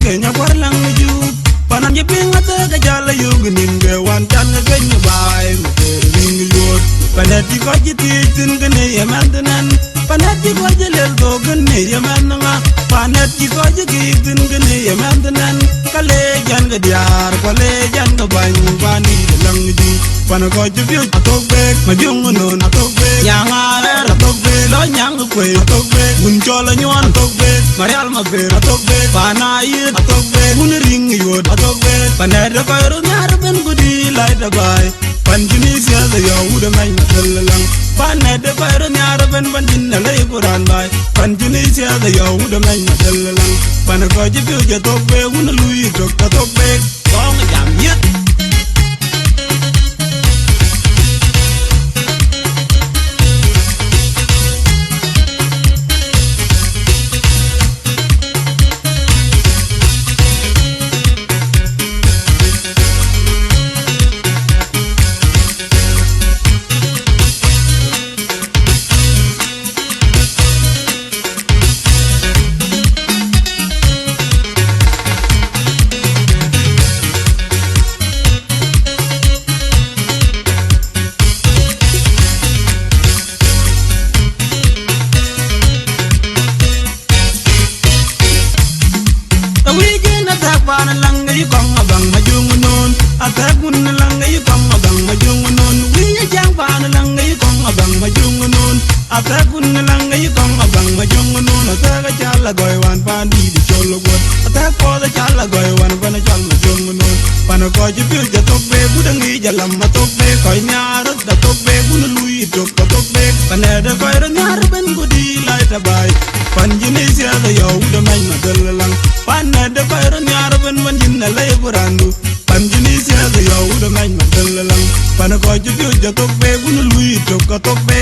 kenya warlang ju panan je pinga te ga jala yugnin ge wan tan ge ni bai ring yot panati ko ji tin gane yamandan panati ko je lel do gane yamanga panati ko je tin gane yamandan kale jan ga diar ko le jan ga ban bani lang ju pan ko je bi atok be ma jung no na tok be nyanga ra tok be lo nyang ko tok be mun chola nyon tok be marial ma be tok be pana yi tok be mun ring yot tok be panada ko ru nyar ben gudi lai da bai panjini sia da yahuda mai masallang panada ko ru nyar ben bandin na lai quran bai panjini sia da yahuda mai masallang pan ko je bi je tok be mun lui tok be kong jam yet Pan lang ngay kong abang majung non atagun lang ngay kong abang majung non wiya jang pan lang ngay kong abang majung non atagun lang ngay kong abang majung non ataga chala goy wan pan di cholo got atag ko da chala goy wan pan chal majung non pan ko ji pi ja tok be budang gi jalam ma tok be koy nyar da tok be bun lui tok be pan da koy ro nyar ben gudi lai ta bai pan jini sia da yo da mai ma dalalang pan da koy ro nyar ben man jinna lay burandu pan jini sia da yo da mai ma dalalang pan ko ji pi ja tok be bun lui tok be